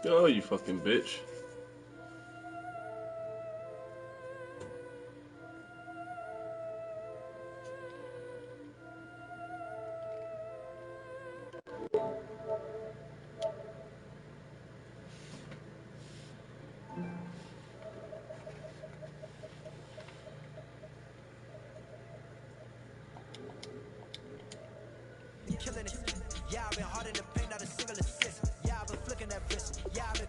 Oh, you fucking bitch. Killing it. Yeah, I've been hard in the paint, not a single assist. Yeah, I've been flicking that wrist. Yeah, I've been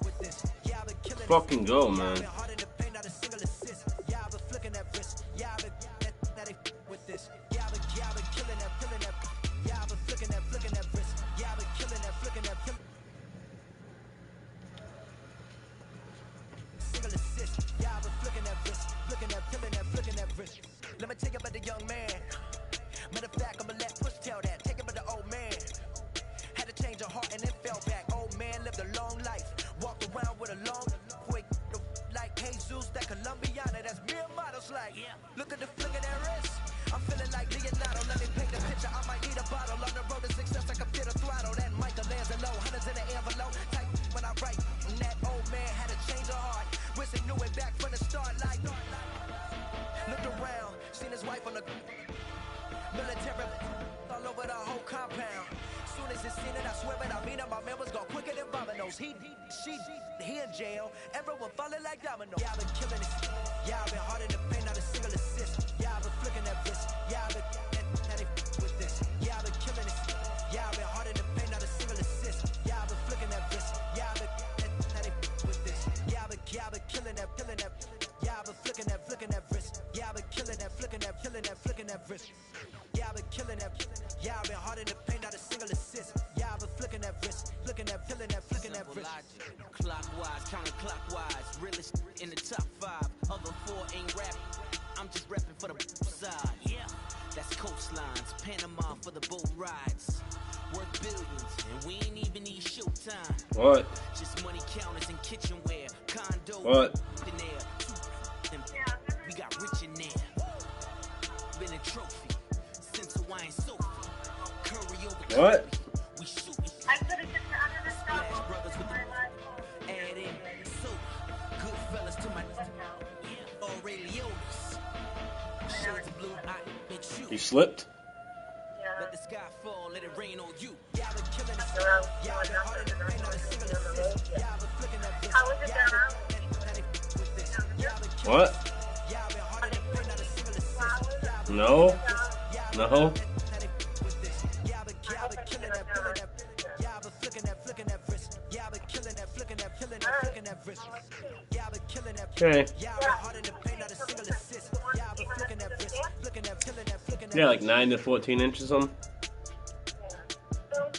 with this. Yeah, I've been killing it. Fucking go, man. I've been hard in the paint, not a single assist. Yeah, I've been flicking that wrist. Yeah, I've been with this. Yeah, I've been killing that. Yeah, I've been flicking that wrist. Yeah, I've been killing that, single assist. Yeah, I've been flicking that wrist. Flicking that wrist. Let me tell you about the young man. Matter of fact, I'ma let Push tell that. Take it with the old man. Had to change her heart and then fell back. Old man lived a long life. Walked around with a long, quick, like Jesus, that Colombiana. That's mere models like. Yeah. Look at the flick of that wrist. I'm feeling like Leonardo. Let me paint the picture. I might need a bottle. On the road to success, I can feel the throttle. That Michelangelo, hundreds in the envelope. Type when I write. And that old man had to change her heart. Wish he knew it back from the start. Like, looked around, seen his wife on the military all over the whole compound. Soon as he seen it, I swear it, I mean it, my man was gone quicker than dominoes. He in jail, everyone falling like dominoes. Yeah, I've been killing it. Yeah, I've been hard in the paint, not a single assist. Yeah, I've been flicking that wrist. Yeah, I've been with this. Yeah, I've been killing it. Yeah, I've been hard in the paint, not a single assist. Yeah, I've been flicking that wrist. Yeah, I've been with this. Yeah, I've been killing that. Yeah, I've been flicking that wrist. Yeah, I've been killing that, flicking that wrist. Yeah, I've been killing that. Yeah, I've been hard in the paint, not a single assist. Yeah, I've been flicking that wrist, flicking that wrist. Clockwise, counterclockwise, realest in the top 5. Other 4 ain't rap. I'm just repping for the side. Yeah, that's coastlines, Panama for the boat rides. Worth billions, and we ain't even need showtime. What? Just money counters and kitchenware, condo. What? In there. We got rich in there. Been a trophy since Hawaiian Sophie. Curry over What? we shoot. I could have just under the stop Brothers with my life. add in soap. Good fellas to my Aurelio's. Shades of blue, I bet you. You slipped? Let the sky fall, let it rain on you. Yeah, I've been killing it. Around Yeah, I've been hard in the paint, not a single assist. Yeah, I've been flicking that wrist. How was it Yeah, down? Yeah, I've been killing What? it. Yeah, I've been hard in the paint, not a single assist. No? No? Yeah, I've been killing that. Yeah, I've been flicking that wrist. Yeah, I've been killing that, flicking that wrist. Yeah, I've been killing that. Okay. Yeah, I've been hard in the paint, not a single assist. Yeah, I've been flicking that wrist, flicking that. Yeah, like 9 to 14 inches on. So,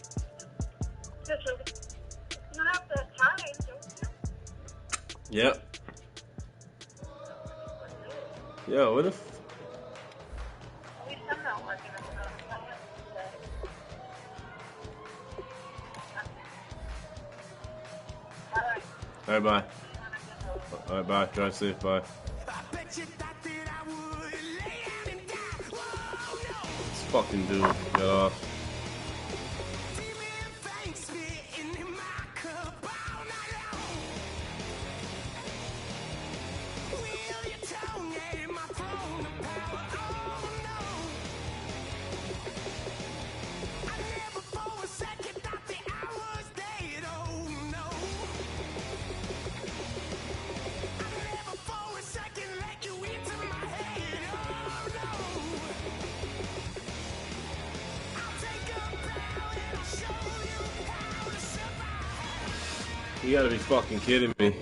you have the time, don't you? Yep. Yo, what if... At least I'm not working on that. Alright, bye. Alright, bye. Drive safe, bye. This fucking dude, get off. You gotta be fucking kidding me.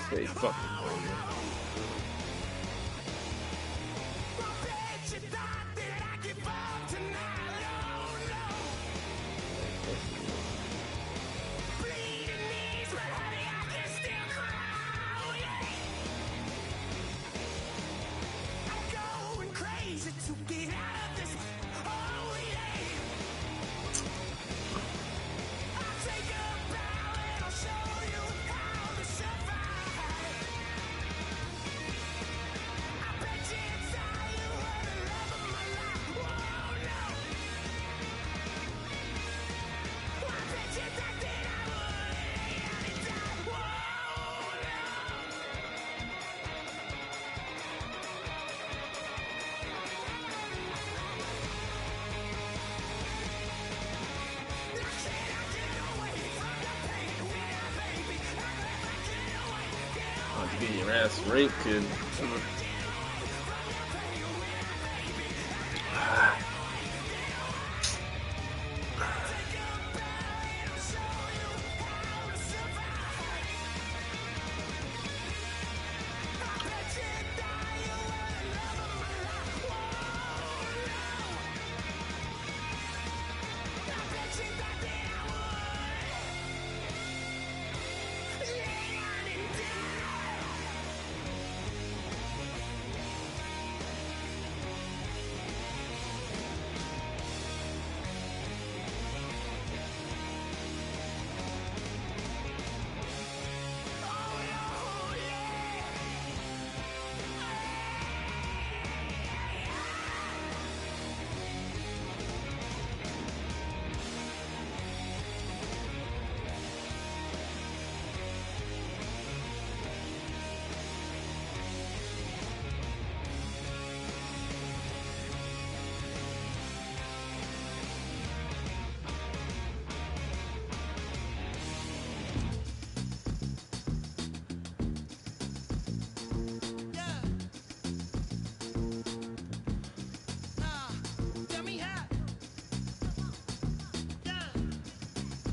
Stay fucking home, man. I bet you thought that I give up tonight. Get your ass raped, kid.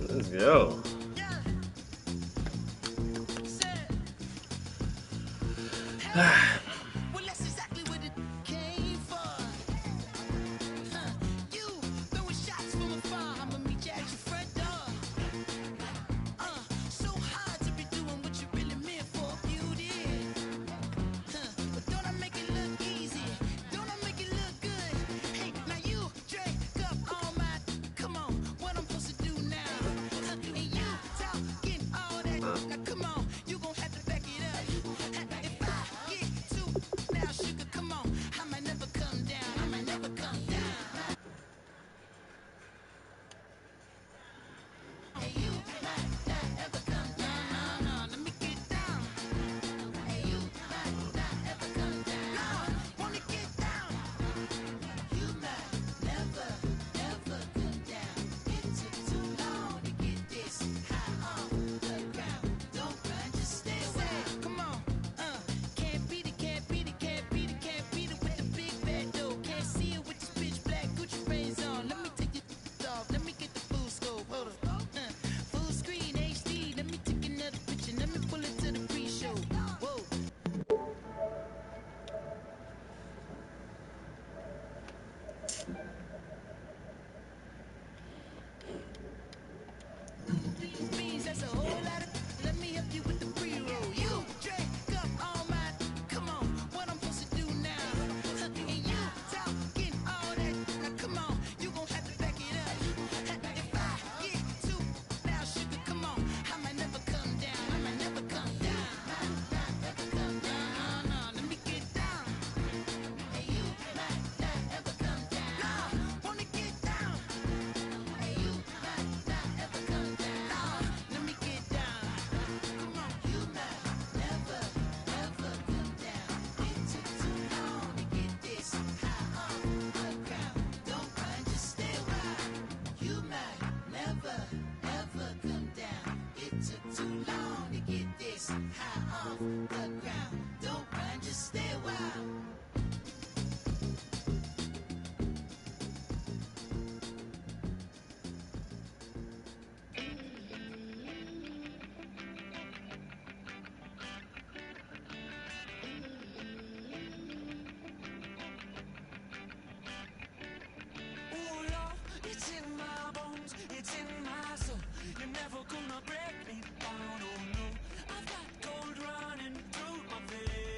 Let's go. Well, that's exactly what it came for. You throwing shots from afar. I'ma meet you at your front door. So hard to be doing what you really meant for, beauty. But don't I make it look easy? Don't I make it look good? Hey, now you drink up all my. Come on, what I'm supposed to do now? And you talking all that. Now come on, you gon' have to back it up. If I get too now, sugar, come on, I might never come down. I might never come down. Hey, you might not ever come down. No, let me get down. Hey, you might not ever come down. Wanna get down. You might never, ever come down. It took too long to get this high on the ground. Don't run, just stay away. Come on, can't beat it, can't beat it, can't beat it, can't beat it with the big bad dough. Can't see it with this pitch black Gucci frames on. Let me take it off, let me get the full scope. Hold up, full screen HD. Let me take another picture, let me pull it to the pre-show. Whoa. These beans, that's a whole lot of. Let me help you with the pre-roll. You drink up all my. Come on, what I'm supposed to do now? And you talking all that. Now come on, you gon' have to back it up. If I get too now, sugar, come on, I might never come down. I might never come down. Never come down. No, let me get down. Hey, you might not ever come down. No, wanna get down. Hey, you might not ever come down. Let me get down. Come on, you might never, ever come down. It took too long to get this high on the ground. Don't run, just stay around. You might never, ever come down. It took too long to get this high off the ground. Don't run, just stay a while. Oh Lord, it's in my bones, it's in my soul. You're never gonna break me down, oh no. I've got gold running through my veins.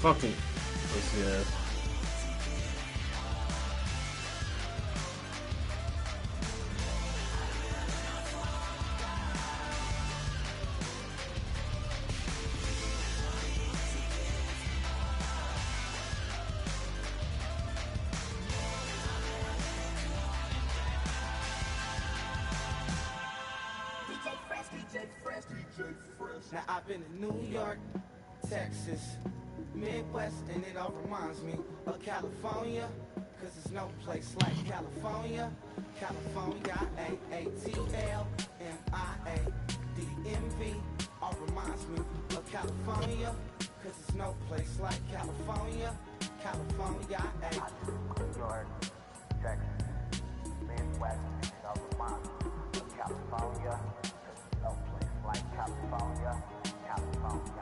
Fucking pussy ass. Now I've been to New York, Texas, Midwest, and it all reminds me of California, cause there's no place like California. California, A-A-T-L-M-I-A-D-M-V, all reminds me of California, cause there's no place like California. California, New York, Texas, Midwest, and it all reminds me of California, cause there's no place like California. California,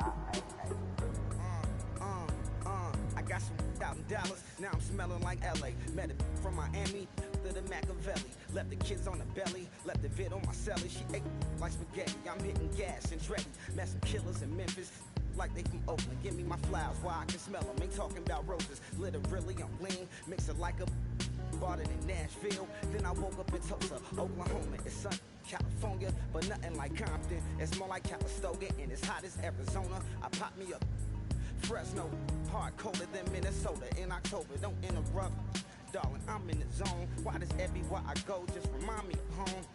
I got some out in Dallas, now I'm smelling like LA. Met it from Miami to the Machiavelli. Left the kids on the belly, left the vid on my celly. She ate like spaghetti, I'm hitting gas and Dreddy. Met some killers in Memphis, like they from Oakland. Give me my flowers while I can smell them. Ain't talking about roses, literally I'm lean. Mix it like a bought it in Nashville. Then I woke up in Tulsa, Oklahoma. It's sun, California, but nothing like Compton. It's more like Calistoga, and it's hot as Arizona. I pop me up Fresno, hard colder than Minnesota in October. Don't interrupt, darling, I'm in the zone. Why does everywhere I go just remind me of home?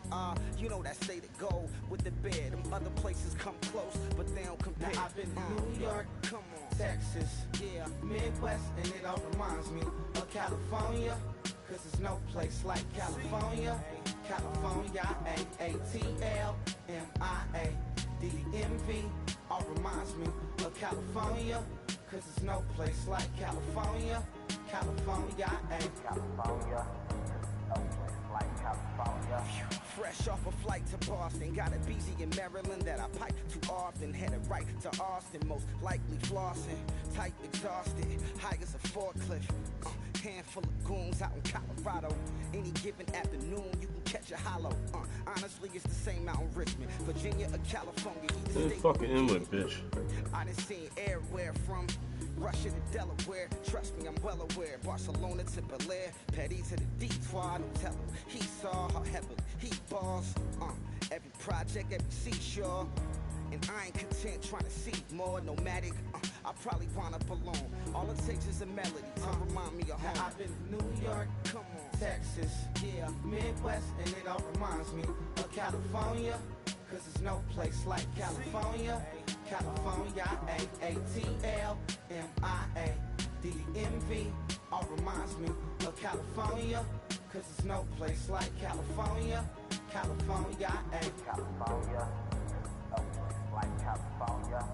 You know that state of gold with the bed. Them other places come close, but they don't compare. Now I've been to New York, come on, Texas, yeah, Midwest, and it all reminds me of California, cause there's no place like California. California, A-A-T-L-M-I-A-D-M-V, all reminds me of California, cause there's no place like California. California, California, no place like California. fresh off a flight to Boston. Got a BZ in Maryland that I pipe too often. Headed right to Austin, most likely flossing. Tight exhausted, high as a forklift. Handful of goons out in Colorado. Any given afternoon, you can catch a hollow. Honestly, it's the same out in Richmond, Virginia, or California. Either Dude, state. fucking inlet, bitch. I done seen everywhere from Russia to Delaware. Trust me, I'm well aware. Barcelona to Bel Air, Petty to the Detroit. No tell him he saw how heavily he balls. Every project, every seashore. And I ain't content trying to see more nomadic. I probably wind up alone. All it takes is a melody to remind me of home. Now I've been to New York, Come on, Texas, yeah. Midwest, and it all reminds me of California, cause there's no place like California. California, A-A-T-L-M-I-A-D-M-V, all reminds me of California, cause there's no place like California. California, California, no place like California.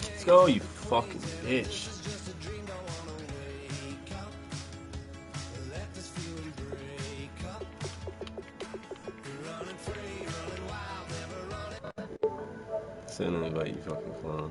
Let's go, you fucking bitch. Send anybody, you fucking clown.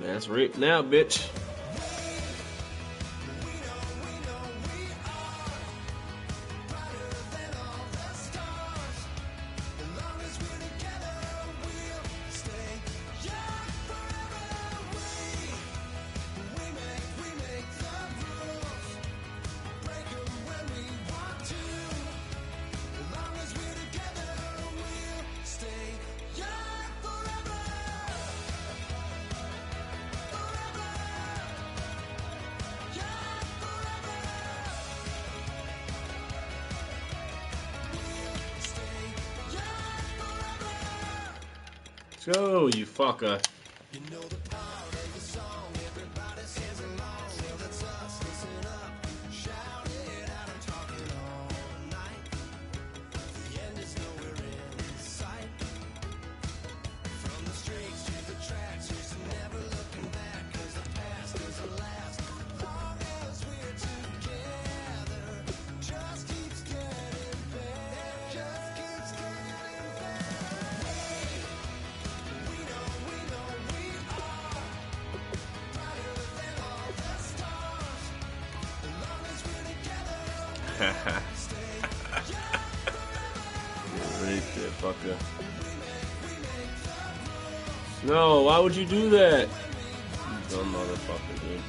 That's ripped now, bitch. stay Go, you fucker. Right there, fucker. No, why would you do that? You dumb motherfucker, dude.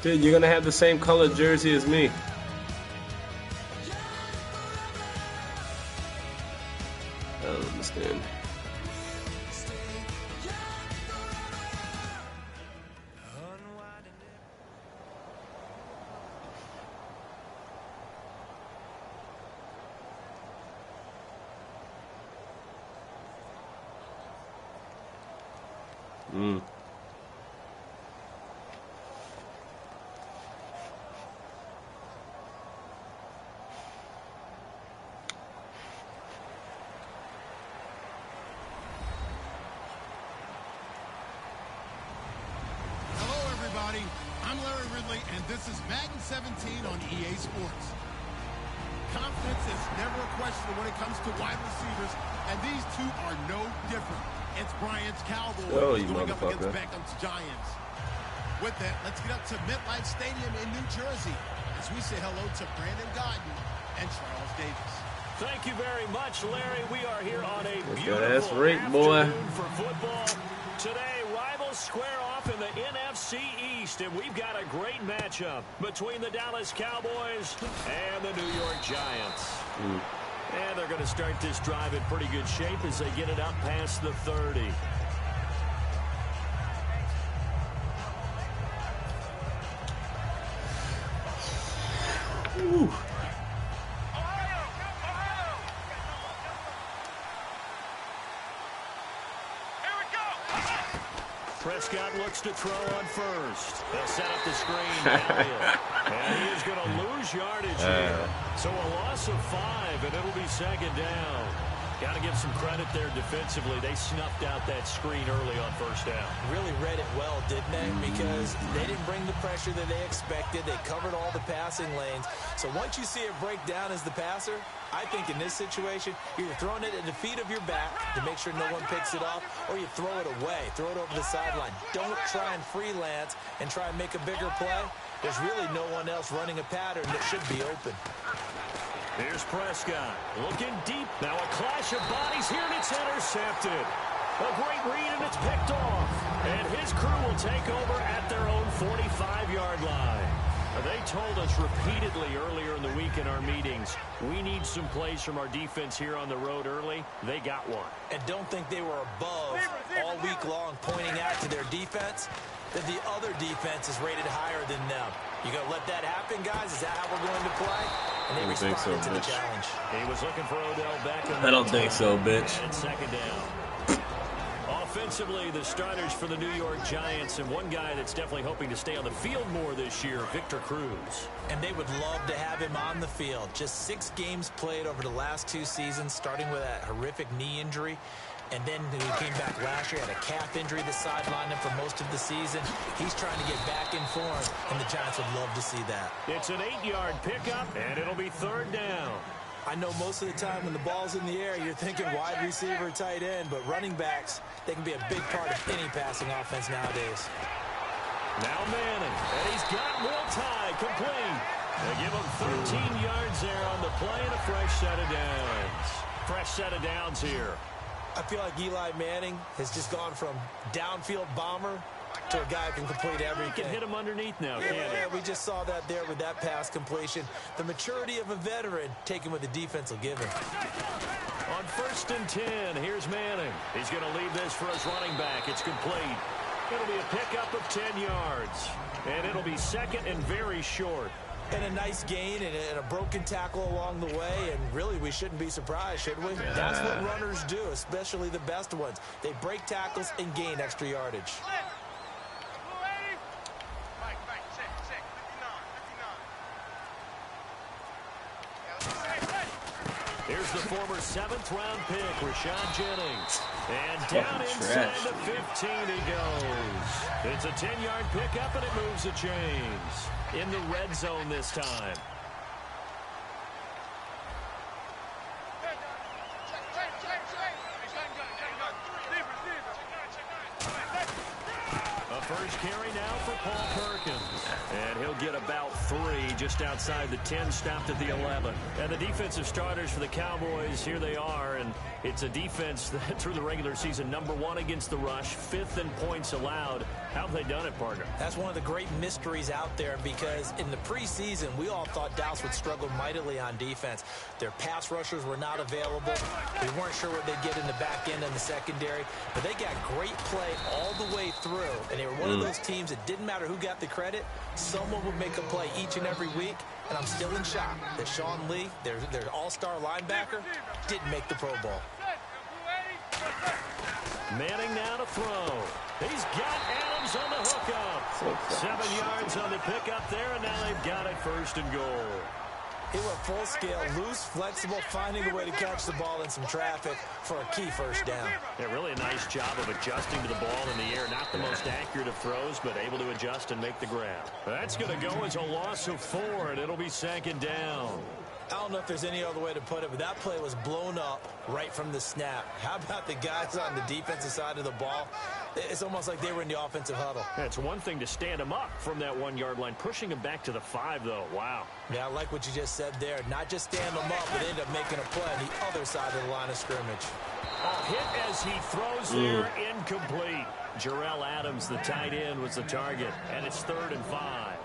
Dude, you're gonna have the same colored jersey as me. I don't understand. I'm Larry Ridley, and this is Madden 17 on EA Sports. Confidence is never a question when it comes to wide receivers, and these two are no different. It's Bryant's Cowboys going up against Beckham's Giants. With that, let's get up to MetLife Stadium in New Jersey as we say hello to Brandon Gaudin and Charles Davis. Thank you very much, Larry. We are here on a beautiful afternoon for football. Today, rivals square off in the NFC East, and we've got a great matchup between the Dallas Cowboys and the New York Giants. And they're going to start this drive in pretty good shape as they get it up past the 30. Ooh. Prescott looks to throw on first. They'll set up the screen. And he is going to lose yardage here. So a loss of 5, and it'll be second down. Got to give some credit there defensively. They snuffed out that screen early on first down. Really read it well, didn't they? Because they didn't bring the pressure that they expected. They covered all the passing lanes. So once you see it break down as the passer, I think in this situation, you're throwing it at the feet of your back to make sure no one picks it off, or you throw it away, throw it over the sideline. Don't try and freelance and try and make a bigger play. There's really no one else running a pattern that should be open. Here's Prescott looking deep. Now a clash of bodies here, and it's intercepted. A great read, and it's picked off. And his crew will take over at their own 45-yard line. They told us repeatedly earlier in the week in our meetings, we need some plays from our defense here on the road early. They got one. And don't think they were above all week long pointing out to their defense that the other defense is rated higher than them. You going to let that happen, guys? Is that how we're going to play? And they responded to the challenge. He was looking for Odell Beckham. I don't think so, bitch. And second down. Offensively, the starters for the New York Giants, and one guy that's definitely hoping to stay on the field more this year, Victor Cruz. And they would love to have him on the field. Just 6 games played over the last 2 seasons, starting with that horrific knee injury. And then he came back last year, had a calf injury that sidelined him for most of the season. He's trying to get back in form, and the Giants would love to see that. It's an 8-yard pickup, and it'll be third down. I know most of the time when the ball's in the air, you're thinking wide receiver, tight end, but running backs, they can be a big part of any passing offense nowadays. Now Manning, and he's got Will Tye complete. They give him 13 yards there on the play and a fresh set of downs. Fresh set of downs here. I feel like Eli Manning has just gone from downfield bomber to a guy who can complete everything. He can hit him underneath now, can't he? We just saw that there with that pass completion. The maturity of a veteran taking what the defense will give him. On 1st and 10, here's Manning. He's going to leave this for his running back. It's complete. It'll be a pickup of 10 yards. And it'll be second and very short. And a nice gain and a broken tackle along the way, and really we shouldn't be surprised, should we? Yeah. That's what runners do, especially the best ones. They break tackles and gain extra yardage. Here's the former 7th-round pick, Rashawn Jennings. And down inside the 15 he goes. It's a 10-yard pickup, and it moves the chains. In the red zone this time. A first carry now for Paul Perkins. And he'll get about 3 just outside the 10, stopped at the 11. And the defensive starters for the Cowboys, here they are. And it's a defense that through the regular season, #1 against the rush, 5th in points allowed. How have they done it, partner? That's one of the great mysteries out there, because in the preseason, we all thought Dallas would struggle mightily on defense. Their pass rushers were not available. We weren't sure what they'd get in the back end and the secondary. But they got great play all the way through. And they were one of those teams that didn't matter who got the credit. Someone would make a play each and every week. And I'm still in shock that Sean Lee, their all-star linebacker, didn't make the Pro Bowl. Manning now to throw. He's got Adams on the hookup. 7 yards on the pickup there, and now they've got it 1st and goal. He went full scale, loose, flexible, finding a way to catch the ball in some traffic for a key 1st down. Yeah, really a nice job of adjusting to the ball in the air. Not the most accurate of throws, but able to adjust and make the grab. That's going to go as a loss of 4, and it'll be 2nd down. I don't know if there's any other way to put it, but that play was blown up right from the snap. How about the guys on the defensive side of the ball? It's almost like they were in the offensive huddle. Yeah, it's one thing to stand them up from that 1-yard line. Pushing them back to the 5, though. Wow. Yeah, I like what you just said there. Not just stand them up, but end up making a play on the other side of the line of scrimmage. A hit as he throws there, incomplete. Jarrell Adams, the tight end, was the target, and it's 3rd and 5.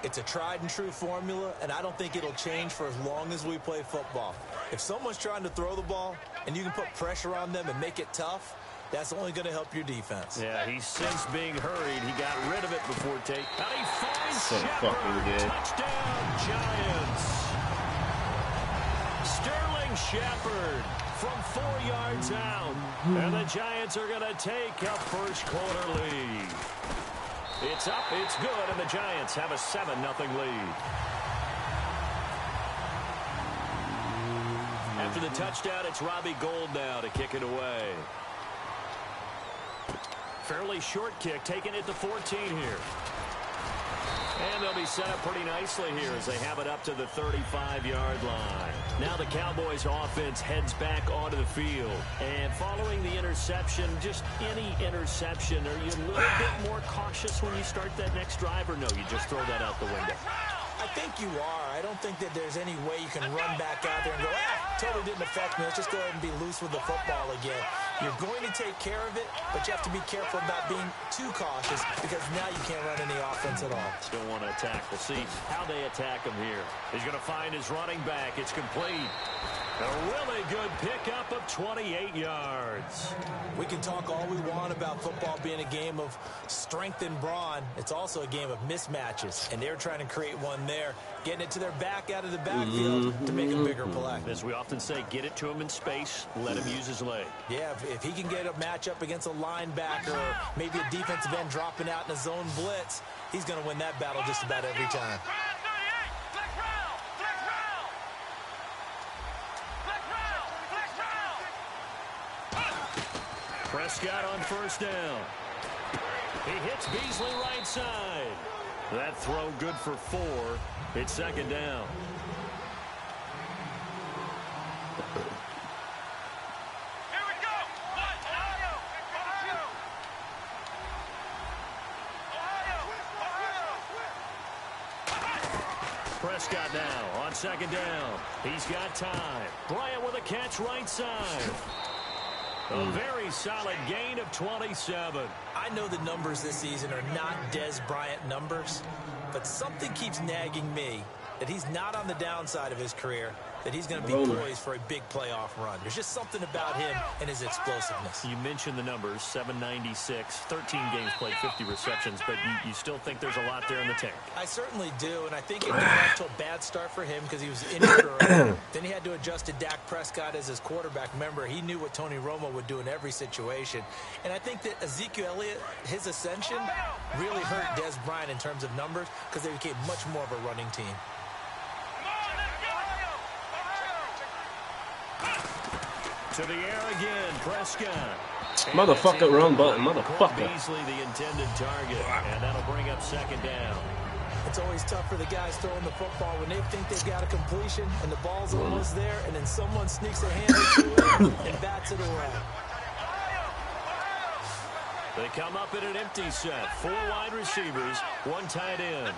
It's a tried-and-true formula, and I don't think it'll change for as long as we play football. If someone's trying to throw the ball and you can put pressure on them and make it tough, that's only going to help your defense. Yeah, he's since being hurried. He got rid of it before take. And he finds so Shepard. Fucking good. Touchdown, Giants. Sterling Shepard from 4 yards out. And the Giants are going to take a 1st quarter lead. It's up, it's good, and the Giants have a 7-0 lead. After the touchdown, it's Robbie Gould now to kick it away. Fairly short kick, taking it to 14 here. And they'll be set up pretty nicely here as they have it up to the 35-yard line. Now the Cowboys offense heads back onto the field. And following the interception, just any interception, are you a little bit more cautious when you start that next drive, or no, you just throw that out the window? I think you are. I don't think that there's any way you can run back out there and go, totally didn't affect me. Let's just go ahead and be loose with the football again. You're going to take care of it, but you have to be careful about being too cautious, because now you can't run any offense at all. Still want to attack. We'll see how they attack him here. He's going to find his running back. It's complete. A really good pickup of 28 yards. We can talk all we want about football being a game of strength and brawn. It's also a game of mismatches, and they're trying to create one there, getting it to their back out of the backfield to make a bigger play. As we often say, get it to him in space, let him use his leg. Yeah, if he can get a matchup against a linebacker or maybe a defensive end dropping out in a zone blitz, he's going to win that battle just about every time. Prescott on 1st down. He hits Beasley right side. That throw good for 4. It's 2nd down. Here we go. Ohio. Prescott now on 2nd down. He's got time. Bryant with a catch right side. A very solid gain of 27. I know the numbers this season are not Dez Bryant numbers, but something keeps nagging me that he's not on the downside of his career, that he's going to be poised for a big playoff run. There's just something about him and his explosiveness. You mentioned the numbers, 796, 13 games played, 50 receptions, but you still think there's a lot there in the tank. I certainly do, and I think it got off to a bad start for him because he was injured early. Then he had to adjust to Dak Prescott as his quarterback. Remember, he knew what Tony Romo would do in every situation. And I think that Ezekiel Elliott, his ascension, really hurt Des Bryant in terms of numbers because they became much more of a running team. To the air again, Prescott. Motherfucker, wrong button, motherfucker. Beasley the intended target, and that'll bring up second down. It's always tough for the guys throwing the football when they think they've got a completion and the ball's almost there, and then someone sneaks a hand or two in and bats it away. They come up in an empty set. 4 wide receivers, 1 tight end.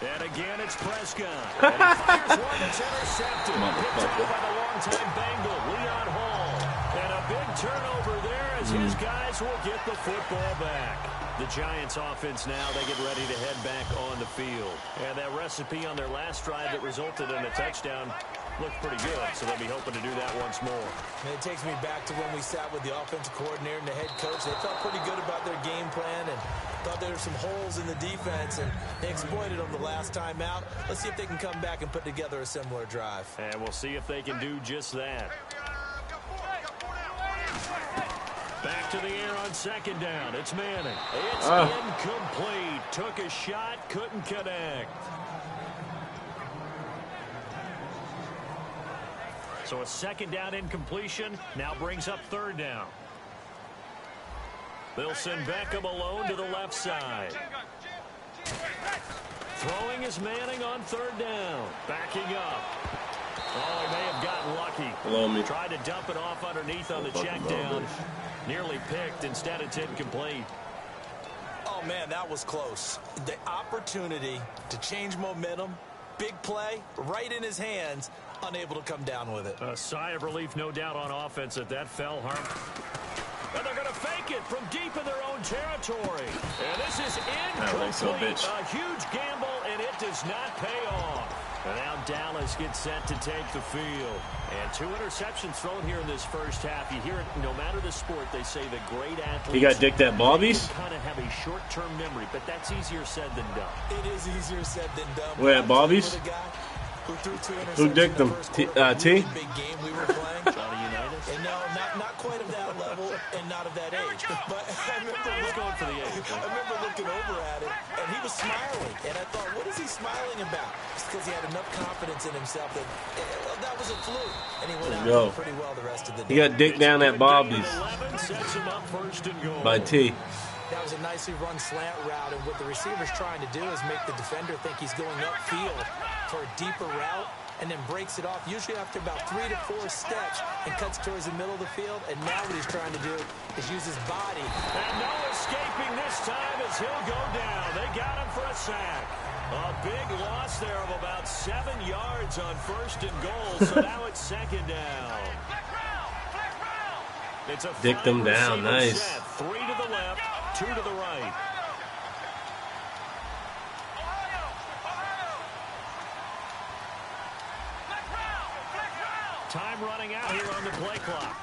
And again, it's Prescott. And he fires one that's intercepted. Picked up by the longtime Bengal, Leon Hall. And a big turnover there as his guys will get the football back. The Giants offense now, they get ready to head back on the field. And that recipe on their last drive that resulted in a touchdown looked pretty good, so they'll be hoping to do that once more. And it takes me back to when we sat with the offensive coordinator and the head coach. They felt pretty good about their game plan and thought there were some holes in the defense, and they exploited them the last time out. Let's see if they can come back and put together a similar drive. And we'll see if they can do just that. Back to the air on second down. It's Manning. It's incomplete. Took a shot, couldn't connect. So a second down incompletion now brings up third down. They'll send Beckham alone to the left side. Throwing is Manning on third down. Backing up. Oh, he may have gotten lucky. Below me. Tried to dump it off underneath on the check down. Nearly picked. Instead, it's incomplete. Oh, man, that was close. The opportunity to change momentum, big play, right in his hands, unable to come down with it. A sigh of relief, no doubt, on offense that fell hard. And they're going to fake it from deep in their own territory. And this is incomplete. A huge gamble, and it does not pay off. And now Dallas gets set to take the field. And 2 interceptions thrown here in this first half. You hear it, no matter the sport, they say the great athletes. He got dicked at Bobby's? Kind of have a short-term memory, but that's easier said than done. It is easier said than done. Where at Bobby's? Who dicked them? T? Big game we were playing. Johnny Unitas? And no, not quite of that level and not of that age. But I remember looking over at him, and he was smiling. And I thought, what is he smiling about? It's because he had enough confidence in himself that was a fluke. And he went out pretty well the rest of the day. He got dicked down at Bobby's by T. That was a nicely run slant route, and what the receiver's trying to do is make the defender think he's going upfield for a deeper route, and then breaks it off, usually after about 3 to 4 steps, and cuts towards the middle of the field. And now what he's trying to do is use his body. And no escaping this time as he'll go down. They got him for a sack. A big loss there of about 7 yards on 1st and goal, so now it's second down. It's a dick them down, nice. Set. 3 to the left, 2 to the right. Time running out here on the play clock.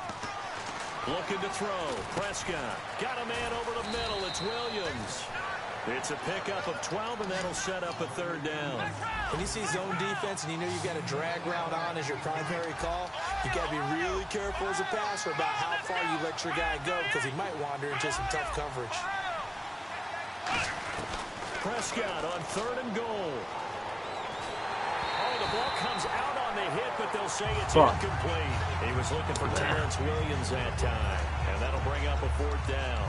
Looking to throw. Prescott got a man over the middle. It's Williams. It's a pickup of 12, and that'll set up a third down. When you see zone defense and you know you've got a drag route on as your primary call, you've got to be really careful as a passer about how far you let your guy go, because he might wander into some tough coverage. Prescott on 3rd and goal. Oh, the ball comes out on the hit, but they'll say it's incomplete. He was looking for Terrence Williams that time, and that'll bring up a 4th down.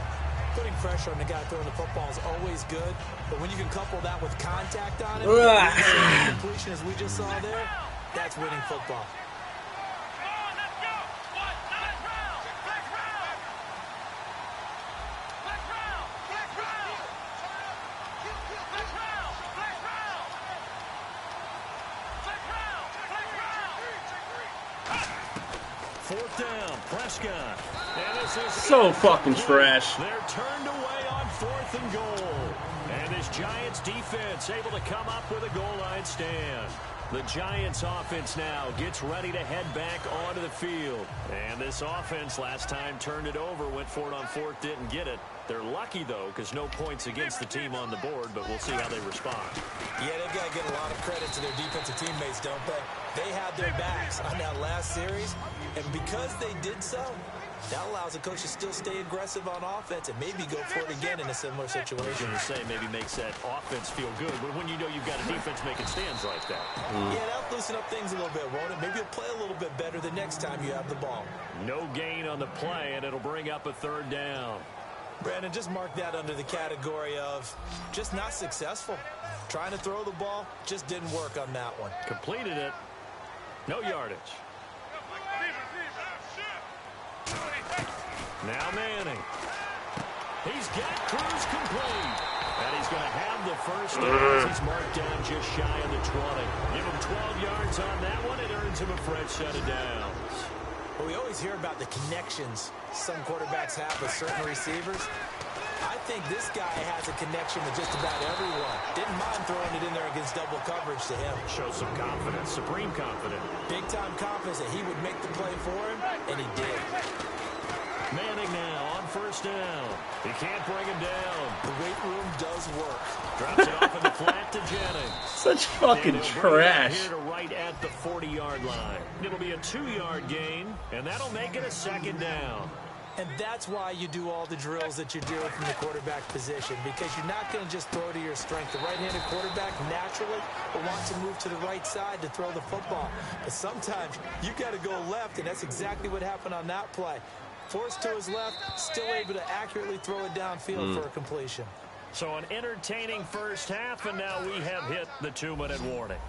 Putting pressure on the guy throwing the football is always good, but when you can couple that with contact on it, completion as we just saw there, that's winning football. 4th down. Prescott. And this is So fucking trash. They're turned away on 4th and goal. And this Giants defense able to come up with a goal line stand. The Giants offense now gets ready to head back onto the field. And this offense last time turned it over, went for it on 4th, didn't get it. They're lucky, though, because no points against the team on the board, but we'll see how they respond. Yeah, they've got to get a lot of credit to their defensive teammates, don't they? They had their backs on that last series, and because they did so, that allows the coach to still stay aggressive on offense and maybe go for it again in a similar situation. To say maybe makes that offense feel good, but when you know you've got a defense making stands like that. Yeah, that'll loosen up things a little bit, won't it? Maybe you'll play a little bit better the next time you have the ball. No gain on the play, and it'll bring up a 3rd down. Brandon, just mark that under the category of just not successful. Trying to throw the ball just didn't work on that one. Completed it. No yardage. Now Manning. He's got Cruz complete. And he's going to have the first down. He's marked down just shy of the 20. Give him 12 yards on that one. It earns him a fresh set of downs. Well, we always hear about the connections some quarterbacks have with certain receivers. I think this guy has a connection with just about everyone. Didn't mind throwing it in there against double coverage to him. Shows some confidence, supreme confidence. Big-time confidence that he would make the play for him, and he did. Manning now on 1st down. He can't bring him down. The weight room does work. Drops it off in the flat to Jennings. Such fucking trash. Here to right at the 40-yard line. It'll be a 2-yard gain, and that'll make it a 2nd down. And that's why you do all the drills that you do from the quarterback position, because you're not going to just throw to your strength. The right-handed quarterback naturally will want to move to the right side to throw the football. But sometimes you got to go left, and that's exactly what happened on that play. Forced to his left, still able to accurately throw it downfield for a completion. So an entertaining first half, and now we have hit the 2-minute warning.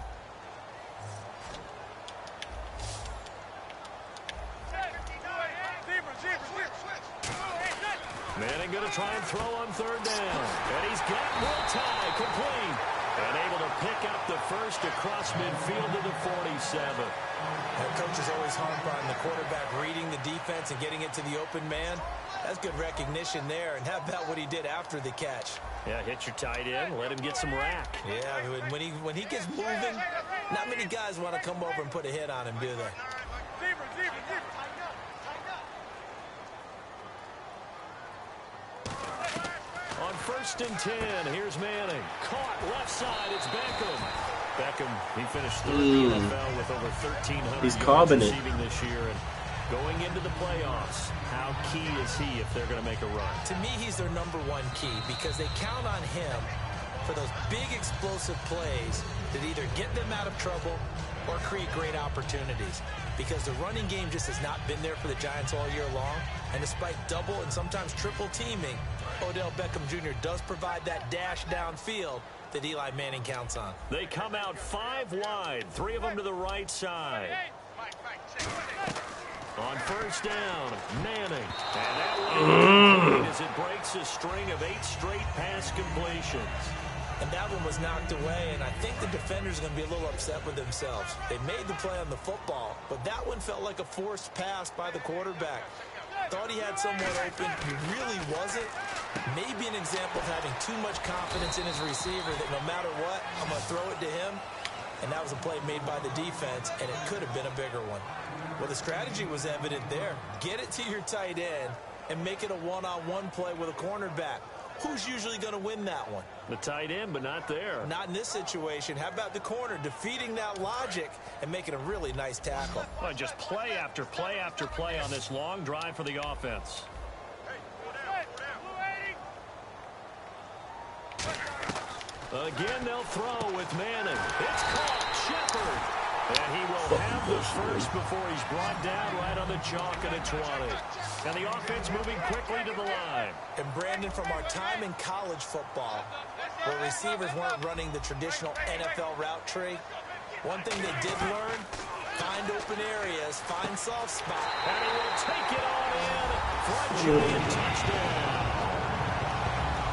Manning going to try and throw on 3rd down. And he's got more time, complete. And able to pick up the first across midfield to the 47. That coach is always harped on the quarterback reading the defense and getting it to the open man. That's good recognition there. And how about what he did after the catch? Yeah, hit your tight end, let him get some rack. Yeah, when he gets moving, not many guys want to come over and put a hit on him, do they? On 1st and 10, here's Manning. Caught left side, it's Beckham. Beckham, he finished 3rd in the NFL with over 1,300 yards receiving this year. And going into the playoffs, how key is he if they're going to make a run? To me, he's their #1 key because they count on him for those big explosive plays that either get them out of trouble or create great opportunities. Because the running game just has not been there for the Giants all year long. And despite double and sometimes triple teaming, Odell Beckham Jr. does provide that dash downfield that Eli Manning counts on. They come out 5 wide, 3 of them to the right side. On 1st down, Manning. And that one as it breaks a string of 8 straight pass completions. And that one was knocked away, and I think the defender's going to be a little upset with themselves. They made the play on the football, but that one felt like a forced pass by the quarterback. Thought he had someone open. He really wasn't. Maybe an example of having too much confidence in his receiver that no matter what, I'm going to throw it to him. And that was a play made by the defense, and it could have been a bigger one. Well, the strategy was evident there. Get it to your tight end and make it a one-on-one play with a cornerback. Who's usually going to win that one? The tight end, but not there. Not in this situation. How about the corner defeating that logic and making a really nice tackle? Well, just play after play after play on this long drive for the offense. Again, they'll throw with Manning. It's caught. Shepard. And he will have the first before he's brought down right on the chalk at a 20. And the offense moving quickly to the line. And Brandon, from our time in college football, where receivers weren't running the traditional NFL route tree, one thing they did learn, find open areas, find soft spot. And he will take it on in for a giant touchdown.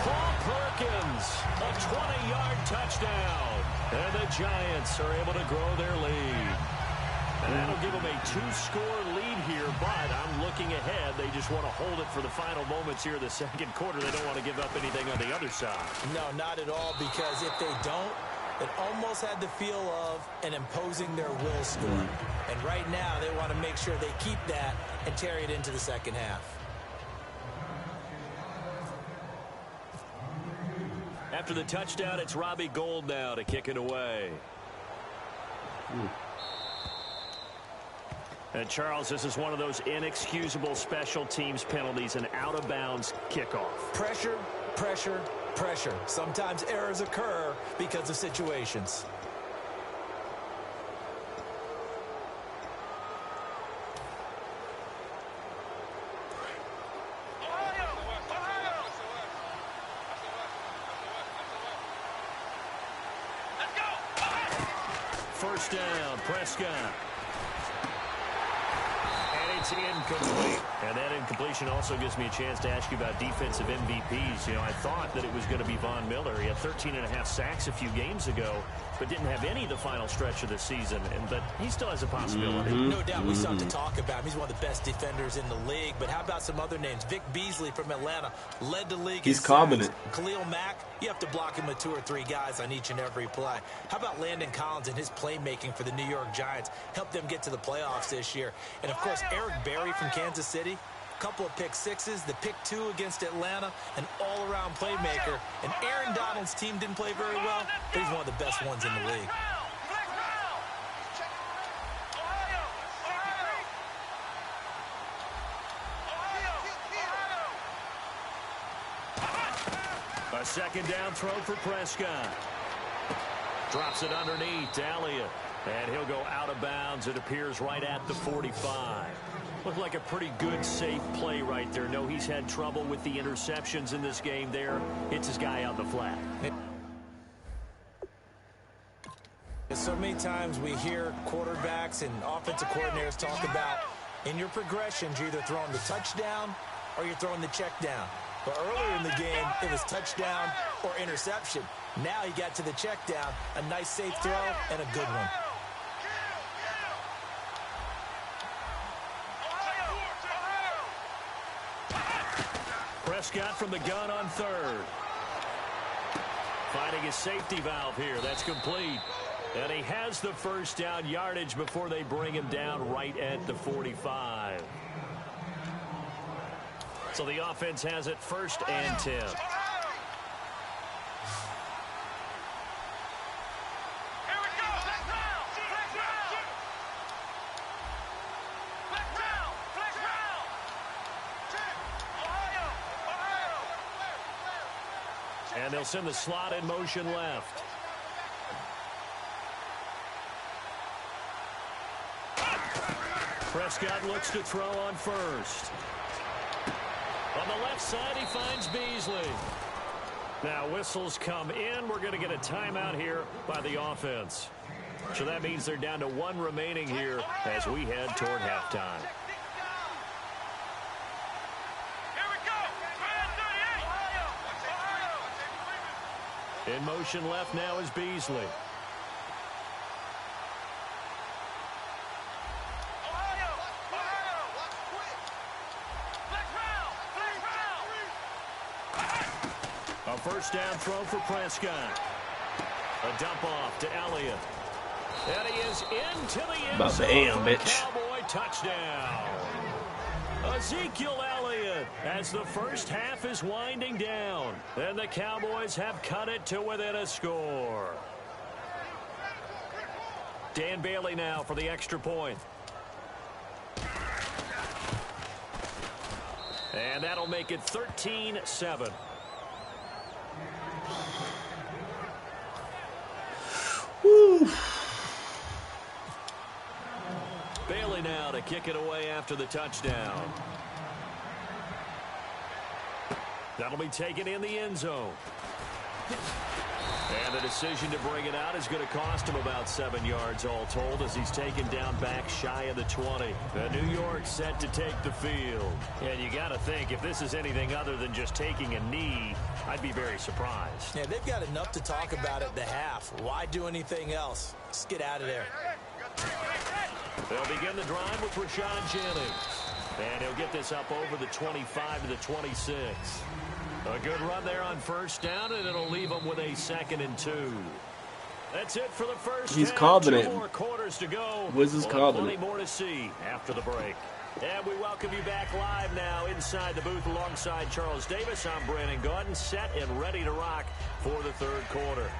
Paul Perkins, a 20-yard touchdown. And the Giants are able to grow their lead. And that'll give them a 2-score lead here, but I'm looking ahead. They just want to hold it for the final moments here in the second quarter. They don't want to give up anything on the other side. No, not at all, because if they don't, it almost had the feel of an imposing their will score. And right now, they want to make sure they keep that and carry it into the second half. After the touchdown, it's Robbie Gould now to kick it away. And Charles, this is one of those inexcusable special teams penalties, an out-of-bounds kickoff. Pressure, pressure, pressure. Sometimes errors occur because of situations. First down, Prescott. And it's incomplete. And that incompletion also gives me a chance to ask you about defensive MVPs. You know, I thought that it was going to be Von Miller. He had 13.5 sacks a few games ago, but didn't have any the final stretch of the season. But he still has a possibility. No doubt we still have to talk about him. He's one of the best defenders in the league. But how about some other names? Vic Beasley from Atlanta led the league. He's competent. Khalil Mack, you have to block him with 2 or 3 guys on each and every play. How about Landon Collins and his playmaking for the New York Giants? Helped them get to the playoffs this year. And, of course, Eric Berry from Kansas City. Couple of pick sixes, the pick 2 against Atlanta, an all-around playmaker. And Aaron Donald's team didn't play very well, but he's one of the best ones in the league. A second down throw for Prescott. Drops it underneath to Elliott. And he'll go out of bounds. It appears right at the 45. Looked like a pretty good, safe play right there. No, he's had trouble with the interceptions in this game there. Hits his guy out the flat. So many times we hear quarterbacks and offensive coordinators talk about in your progressions, you're either throwing the touchdown or you're throwing the check down. But earlier in the game, it was touchdown or interception. Now he got to the check down, a nice safe throw and a good one. Prescott from the gun on third. Finding his safety valve here. That's complete. And he has the first down yardage before they bring him down right at the 45. So the offense has it 1st and 10. And they'll send the slot in motion left. Prescott looks to throw on first. On the left side, he finds Beasley. Now, whistles come in. We're going to get a timeout here by the offense. So that means they're down to 1 remaining here as we head toward halftime. In motion left now is Beasley. A first down throw for Prescott. A dump off to Elliott. And he is into the end zone for a Cowboy touchdown. Ezekiel Elliott as the first half is winding down. And the Cowboys have cut it to within a score. Dan Bailey now for the extra point. And that'll make it 13-7. Woo. Bailey now to kick it away after the touchdown. That'll be taken in the end zone. And the decision to bring it out is going to cost him about 7 yards all told as he's taken down back shy of the 20. New York set to take the field. And you got to think, if this is anything other than just taking a knee, I'd be very surprised. Yeah, they've got enough to talk about at the half. Why do anything else? Just get out of there. They'll begin the drive with Rashad Jennings. And he'll get this up over the 25 to the 26. A good run there on first down, and it'll leave them with a 2nd and 2. That's it for the first He's half. calling 2 it. more quarters to go. Wizards calling plenty it. more to see after the break. And we welcome you back live now inside the booth alongside Charles Davis. I'm Brandon Gaudin, set and ready to rock for the third quarter.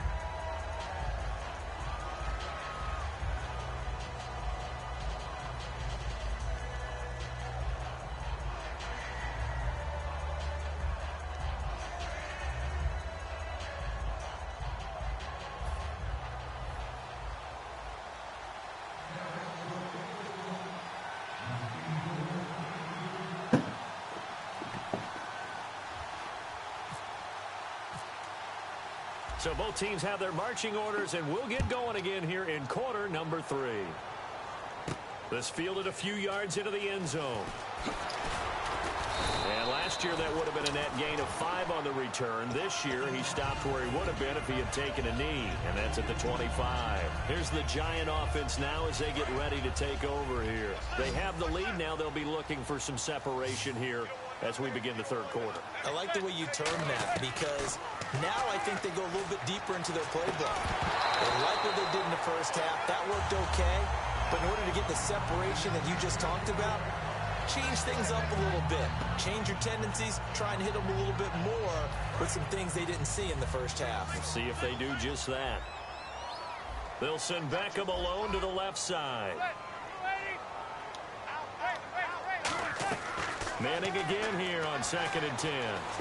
So both teams have their marching orders, and we'll get going again here in quarter number 3. This fielded a few yards into the end zone. And last year that would have been a net gain of 5 on the return. This year he stopped where he would have been if he had taken a knee, and that's at the 25. Here's the Giant offense now as they get ready to take over here. They have the lead now. They'll be looking for some separation here as we begin the third quarter. I like the way you term that, because now I think they go a little bit deeper into their playbook. They like what they did in the first half. That worked okay. But in order to get the separation that you just talked about, change things up a little bit. Change your tendencies. Try and hit them a little bit more with some things they didn't see in the first half. We'll see if they do just that. They'll send Beckham alone to the left side. Manning again here on 2nd and 10.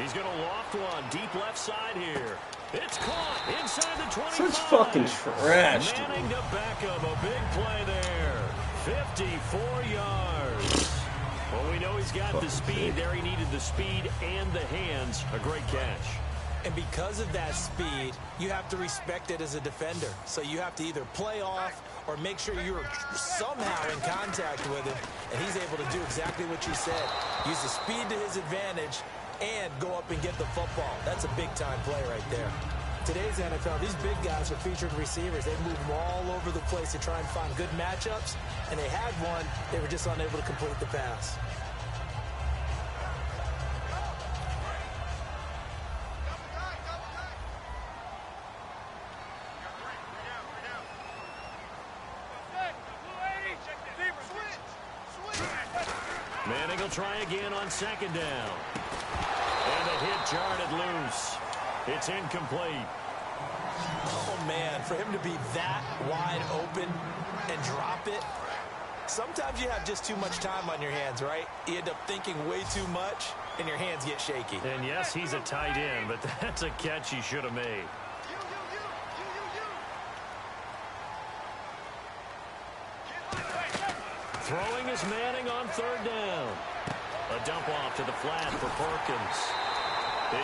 He's going to loft one deep left side here. It's caught inside the 25. Such fucking trash, dude. Manning to Beckham. A big play there. 54 yards. Well, we know he's got the speed there. He needed the speed and the hands. A great catch. And because of that speed, you have to respect it as a defender. So you have to either play off or make sure you're somehow in contact with him. And he's able to do exactly what you said. Use the speed to his advantage and go up and get the football. That's a big-time play right there. Today's NFL, these big guys are featured receivers. They move them all over the place to try and find good matchups. And they had one. They were just unable to complete the pass. Manning will try again on 2nd down. And the hit jarred loose. It's incomplete. Oh, man, for him to be that wide open and drop it. Sometimes you have just too much time on your hands, right? You end up thinking way too much, and your hands get shaky. And yes, he's a tight end, but that's a catch he should have made. Throwing is Manning on 3rd down. A dump off to the flat for Perkins.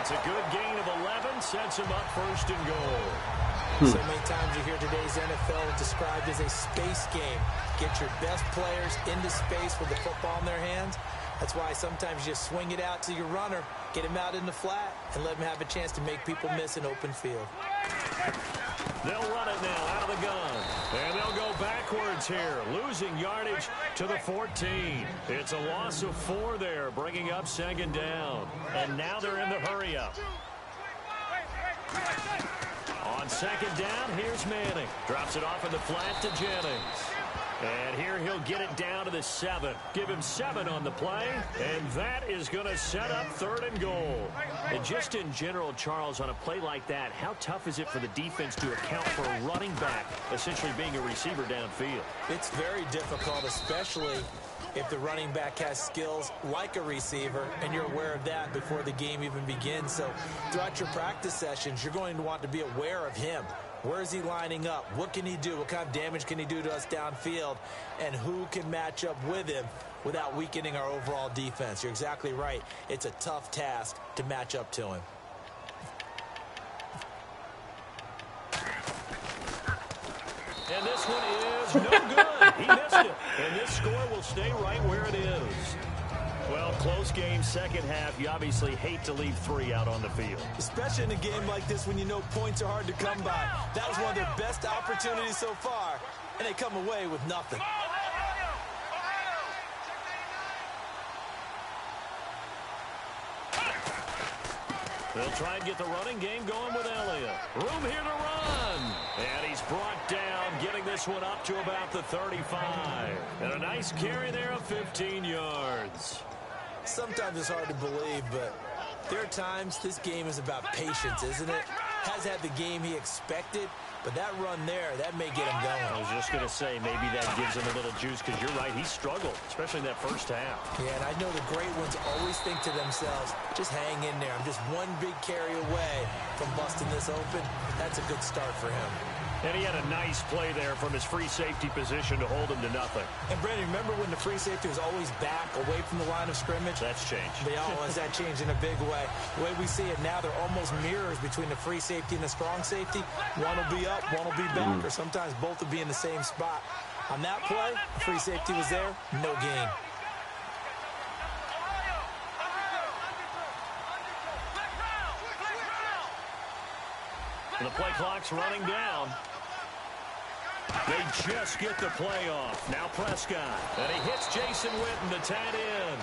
It's a good gain of 11, sets him up 1st and goal. So many times you hear today's NFL described as a space game. Get your best players into space with the football in their hands. That's why sometimes you just swing it out to your runner, get him out in the flat, and let him have a chance to make people miss an open field. They'll run it now out of the gun. And they'll go backwards here, losing yardage to the 14. It's a loss of 4 there, bringing up 2nd down. And now they're in the hurry-up. On 2nd down, here's Manning. Drops it off in the flat to Jennings. And here he'll get it down to the 7. Give him 7 on the play. And that is going to set up 3rd and goal. And just in general, Charles, on a play like that, how tough is it for the defense to account for a running back essentially being a receiver downfield? It's very difficult, especially if the running back has skills like a receiver, and you're aware of that before the game even begins. So throughout your practice sessions, you're going to want to be aware of him. Where is he lining up? What can he do? What kind of damage can he do to us downfield? And who can match up with him without weakening our overall defense? You're exactly right. It's a tough task to match up to him. And this one is no good. He missed it. And this score will stay right where it is. Well, close game, 2nd half. You obviously hate to leave 3 out on the field. Especially in a game like this when you know points are hard to come by. That was one of their best opportunities so far, and they come away with nothing. They'll try and get the running game going with Elliott. Room here to run. And he's brought down, getting this one up to about the 35. And a nice carry there of 15 yards. Sometimes it's hard to believe, but there are times this game is about patience, isn't it? Has had the game he expected, but that run there, that may get him going. I was just going to say, maybe that gives him a little juice, because you're right, he struggled, especially in that first half. Yeah, and I know the great ones always think to themselves, just hang in there. I'm just one big carry away from busting this open. That's a good start for him. And he had a nice play there from his free safety position to hold him to nothing. And, Brandon, remember when the free safety was always back, away from the line of scrimmage? That's changed. That changed in a big way. The way we see it now, they're almost mirrors between the free safety and the strong safety. One will be up, one will be back, or sometimes both will be in the same spot. On that play, free safety was there, no gain. The play clock's running down. They just get the play off. Now Prescott. And he hits Jason Witten, the tight end.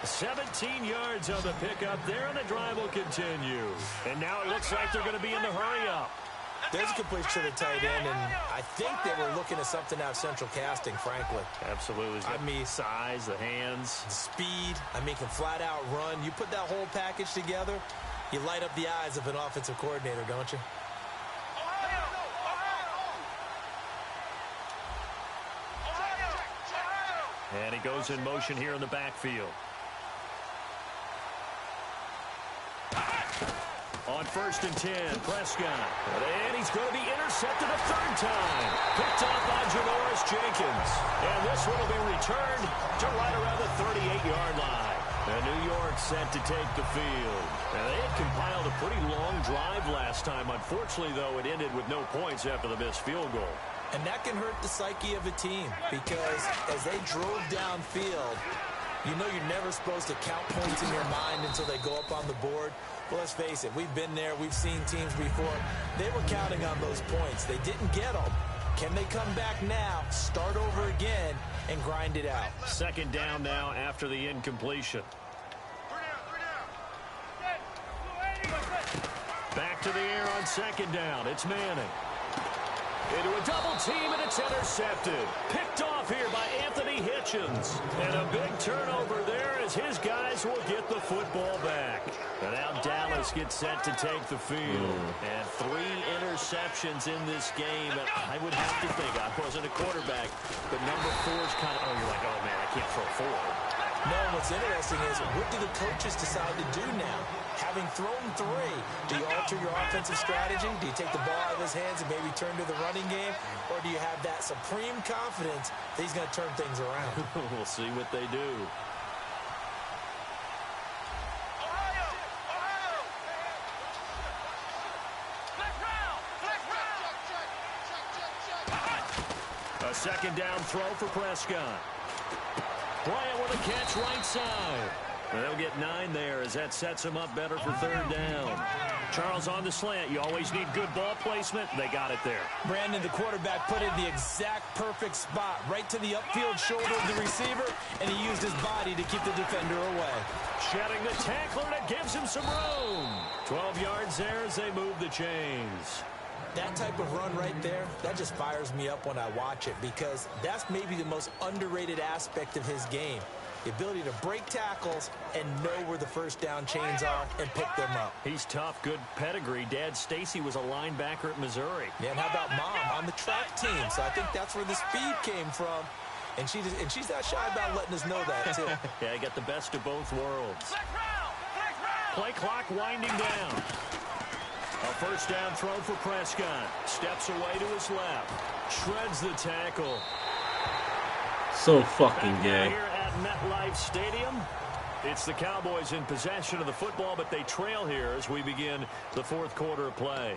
17 yards on the pickup there, and the drive will continue. And now it looks like they're going to be in the hurry-up. There's a completion to the tight end, and I think they were looking at something out of central casting, frankly. Absolutely. I mean, size, the hands. Speed. I mean, can flat-out run. You put that whole package together, you light up the eyes of an offensive coordinator, don't you? And he goes in motion here in the backfield. On 1st and 10, Prescott. And he's going to be intercepted a third time. Picked off by Janoris Jenkins. And this one will be returned to right around the 38-yard line. And New York set to take the field. And they had compiled a pretty long drive last time. Unfortunately, though, it ended with no points after the missed field goal. And that can hurt the psyche of a team because as they drove downfield, you know you're never supposed to count points in your mind until they go up on the board. Well, let's face it, we've been there. We've seen teams before. They were counting on those points. They didn't get them. Can they come back now, start over again, and grind it out? 2nd down now after the incompletion. Back to the air on 2nd down. It's Manning. Into a double team, and it's intercepted. Picked off here by Anthony Hitchens. And a big turnover there as his guys will get the football back. And now Dallas gets set to take the field. And 3 interceptions in this game. And I would have to think, I wasn't a quarterback, but number 4 is kind of, you're like, oh, man, I can't throw 4. No, what's interesting is, what do the coaches decide to do now? Having thrown 3, do you alter your offensive strategy? Do you take the ball out of his hands and maybe turn to the running game? Or do you have that supreme confidence that he's going to turn things around? We'll see what they do. A 2nd down throw for Prescott. Bryant with a catch right side. And they'll get 9 there as that sets him up better for 3rd down. Charles on the slant. You always need good ball placement. They got it there. Brandon, the quarterback, put it in the exact perfect spot, right to the upfield shoulder of the receiver, and he used his body to keep the defender away. Shedding the tackler, and it gives him some room. 12 yards there as they move the chains. That type of run right there, that just fires me up when I watch it because that's maybe the most underrated aspect of his game. The ability to break tackles and know where the 1st down chains are and pick them up. He's tough, good pedigree. Dad Stacy was a linebacker at Missouri. Yeah, and how about Mom on the track team? So I think that's where the speed came from. And she's not shy about letting us know that, too. Yeah, got the best of both worlds. Play clock winding down. A 1st down throw for Prescott. Steps away to his left. Shreds the tackle. So fucking gay. Here at MetLife Stadium. It's the Cowboys in possession of the football, but they trail here as we begin the 4th quarter of play.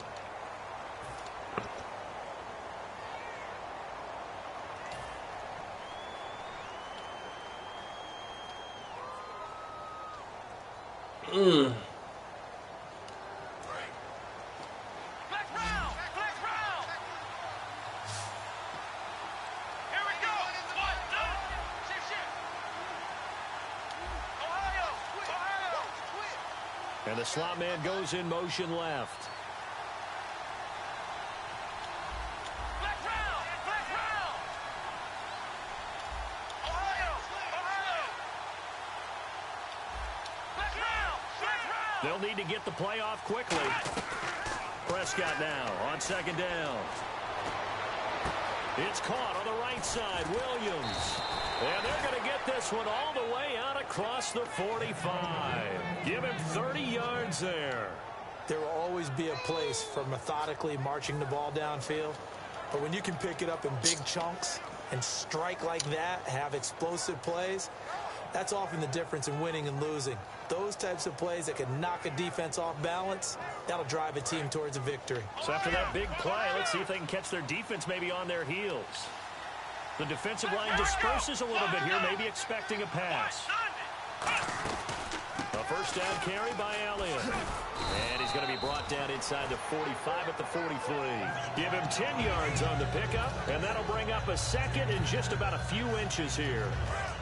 And And the slot man goes in motion left. They'll need to get the play off quickly. Prescott now on second down. It's caught on the right side. Williams. And they're going to get this one all the way out across the 45. Give him 30 yards there. There will always be a place for methodically marching the ball downfield. But when you can pick it up in big chunks and strike like that, have explosive plays, that's often the difference in winning and losing. Those types of plays that can knock a defense off balance, that'll drive a team towards a victory. So after that big play, let's see if they can catch their defense maybe on their heels. The defensive line disperses a little bit here, maybe expecting a pass. A first down carry by Elliott. And he's going to be brought down inside the 45 at the 43. Give him 10 yards on the pickup, and that'll bring up a second in just about a few inches here.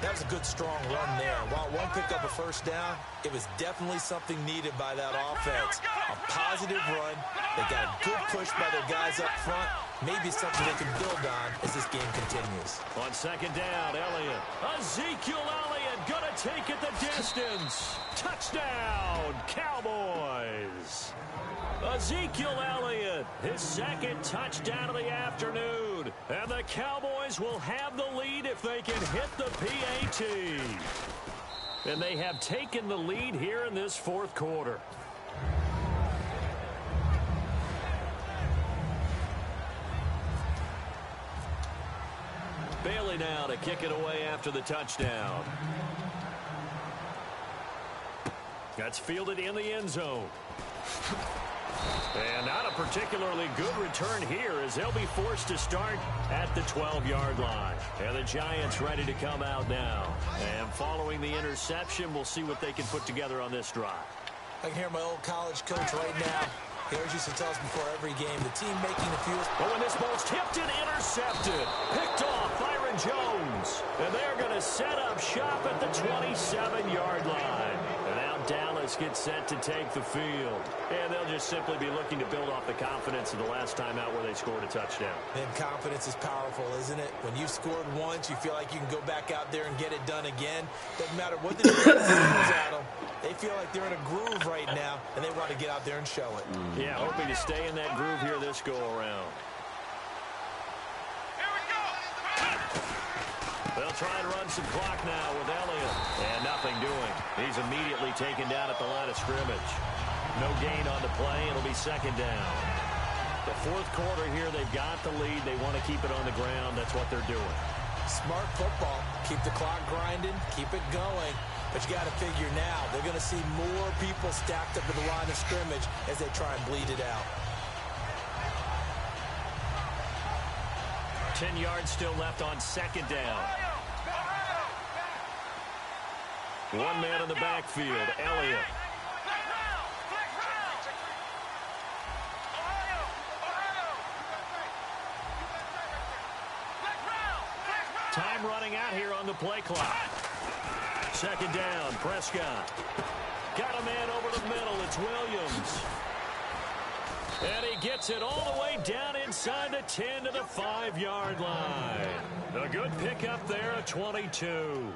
That was a good, strong run there. While one picked up a first down, it was definitely something needed by that offense. A positive run. They got a good push by their guys up front. Maybe something they can build on as this game continues. On second down, Elliott. Ezekiel Elliott gonna take it the distance. Touchdown, Cowboys. Ezekiel Elliott, his second touchdown of the afternoon. And the Cowboys will have the lead if they can hit the PAT. And they have taken the lead here in this fourth quarter. Bailey now to kick it away after the touchdown. That's fielded in the end zone. And not a particularly good return here as they'll be forced to start at the 12-yard line. And the Giants ready to come out now. And following the interception, we'll see what they can put together on this drive. I can hear my old college coach right now. He always used to tell us before every game, the team making the fewest. But when this ball's tipped and intercepted, picked off Byron Jones. And they're going to set up shop at the 27-yard line. And now Dallas gets set to take the field. And they'll just simply be looking to build off the confidence of the last time out where they scored a touchdown. And confidence is powerful, isn't it? When you've scored once, you feel like you can go back out there and get it done again. Doesn't matter what the defense throws at them. They feel like they're in a groove right now, and they want to get out there and show it. Yeah, hoping to stay in that groove here this go-around. They'll try and run some clock now with Elliott. And nothing doing. He's immediately taken down at the line of scrimmage. No gain on the play. It'll be second down. The fourth quarter here, they've got the lead. They want to keep it on the ground. That's what they're doing. Smart football. Keep the clock grinding. Keep it going. But you got to figure now, they're going to see more people stacked up at the line of scrimmage as they try and bleed it out. 10 yards still left on second down. One man in the backfield, Elliott. Time running out here on the play clock. Second down, Prescott. Got a man over the middle. It's Williams. And he gets it all the way down inside the 10 to the 5-yard line. A good pickup there at 22.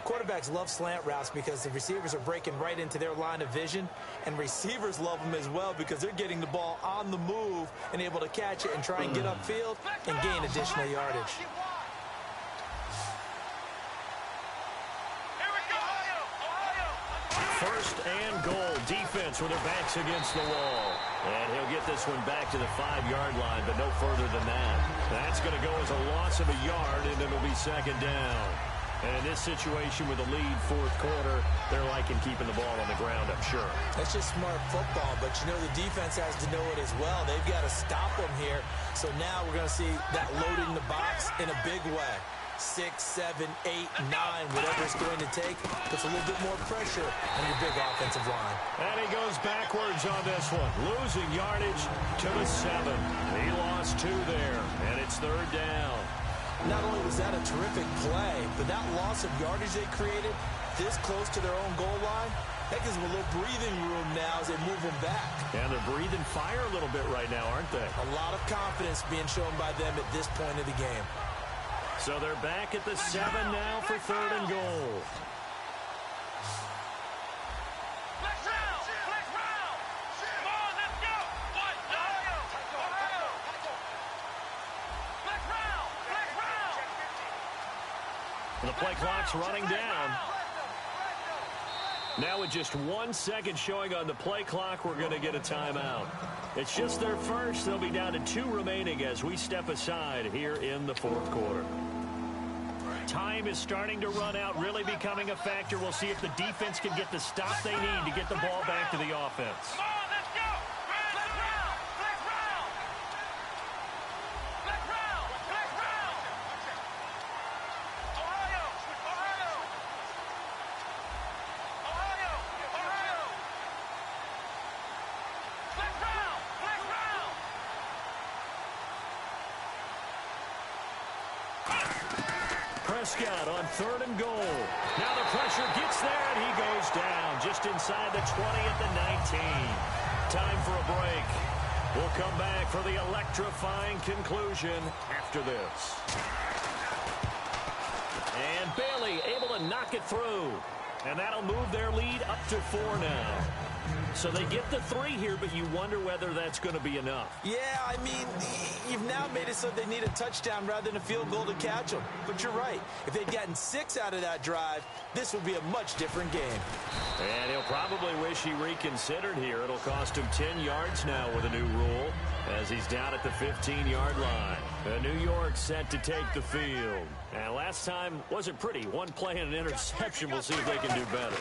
Quarterbacks love slant routes because the receivers are breaking right into their line of vision, and receivers love them as well because they're getting the ball on the move and able to catch it and try and get upfield and gain additional yardage. First and goal, defense with their backs against the wall. And he'll get this one back to the 5-yard line, but no further than that. That's going to go as a loss of a yard, and it'll be second down. And in this situation with a lead fourth quarter, they're liking keeping the ball on the ground, I'm sure. That's just smart football, but you know the defense has to know it as well. They've got to stop them here. So now we're going to see that loading the box in a big way. 6, 7, 8, 9, whatever it's going to take, puts a little bit more pressure on your big offensive line. And he goes backwards on this one, losing yardage to the 7. He lost 2 there, and it's third down. Not only was that a terrific play, but that loss of yardage they created this close to their own goal line, That gives them a little breathing room now as they move them back. And they're breathing fire a little bit right now, aren't they? A lot of confidence being shown by them at this point of the game. So they're back at the 7 now for 3rd and goal. The play clock's running down. Now with just 1 second showing on the play clock, we're going to get a timeout. It's just their first. They'll be down to 2 remaining as we step aside here in the 4th quarter. Time is starting to run out, really becoming a factor. We'll see if the defense can get the stop they need to get the ball back to the offense. Prescott on 3rd and goal. Now the pressure gets there, and he goes down just inside the 20 at the 19. Time for a break. We'll come back for the electrifying conclusion after this. And Bailey able to knock it through. And that'll move their lead up to 4 now. So they get the 3 here, but you wonder whether that's going to be enough. Yeah, I mean, you've now made it so they need a touchdown rather than a field goal to catch them. But you're right. If they'd gotten 6 out of that drive, this would be a much different game. And he'll probably wish he reconsidered here. It'll cost him 10 yards now with a new rule as he's down at the 15-yard line. New York set to take the field. And last time wasn't pretty. 1 play and an interception. We'll see if they can do better.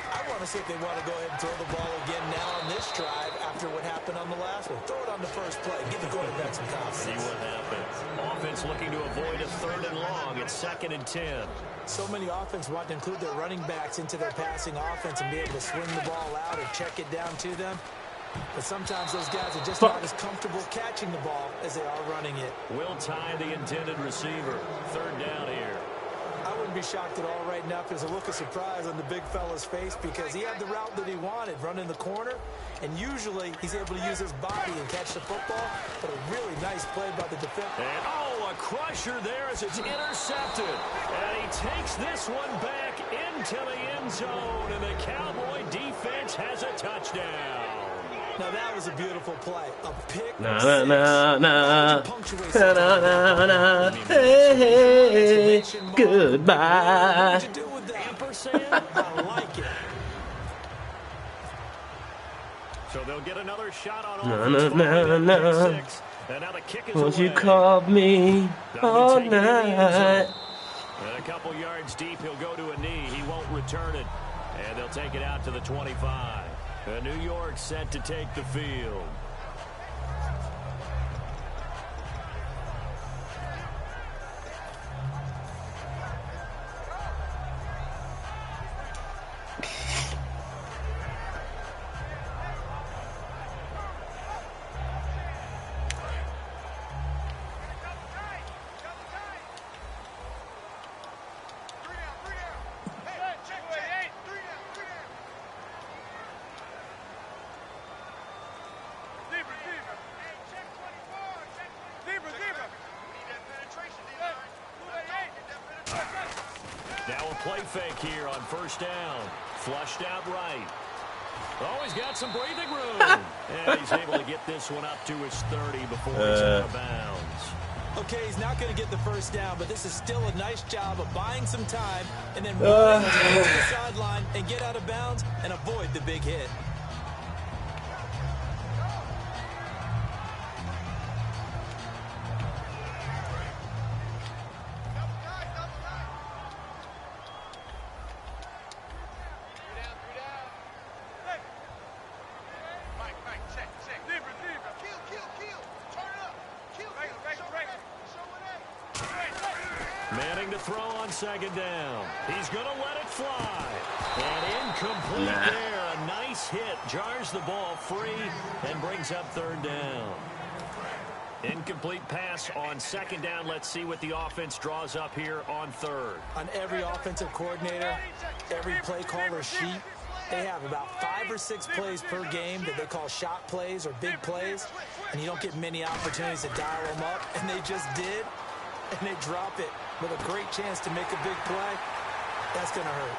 I want to see if they want to go ahead and throw the ball again now on this drive after what happened on the last one. Throw it on the first play. Give the quarterback some confidence. See what happens. Offense looking to avoid a 3rd and long. It's 2nd and 10. So many offense want to include their running backs into their passing offense and be able to swing the ball out or check it down to them. But sometimes those guys are just not as comfortable catching the ball as they are running it. Will tie the intended receiver. 3rd down here. I wouldn't be shocked at all right now if there's a look of surprise on the big fella's face because he had the route that he wanted, running the corner, and usually he's able to use his body and catch the football, but a really nice play by the defense. And a crusher there as it's intercepted. And he takes this one back into the end zone, and the Cowboy defense has a touchdown. Now that was a beautiful play. A pick. Na na na na. Na na na. Hey, hey. Goodbye. What you do with that? Ampersand? I like it. So they'll get another shot on offense. Na na na. And now the kick is Won't away. you call me all night? And a couple yards deep, he'll go to a knee. He won't return it. And they'll take it out to the 25. New York set to take the field. Now a play fake here on 1st down. Flushed out right. Oh, he's got some breathing room. And he's able to get this one up to his 30 before he's out of bounds. Okay, he's not going to get the 1st down, but this is still a nice job of buying some time and then running to the sideline and get out of bounds and avoid the big hit. Manning to throw on 2nd down. He's going to let it fly. And incomplete there. A nice hit. Jars the ball free and brings up 3rd down. Incomplete pass on 2nd down. Let's see what the offense draws up here on 3rd. On every offensive coordinator, every play caller sheet, They have about 5 or 6 plays per game that they call shot plays or big plays, and you don't get many opportunities to dial them up, and they just did, and they drop it with a great chance to make a big play. That's going to hurt.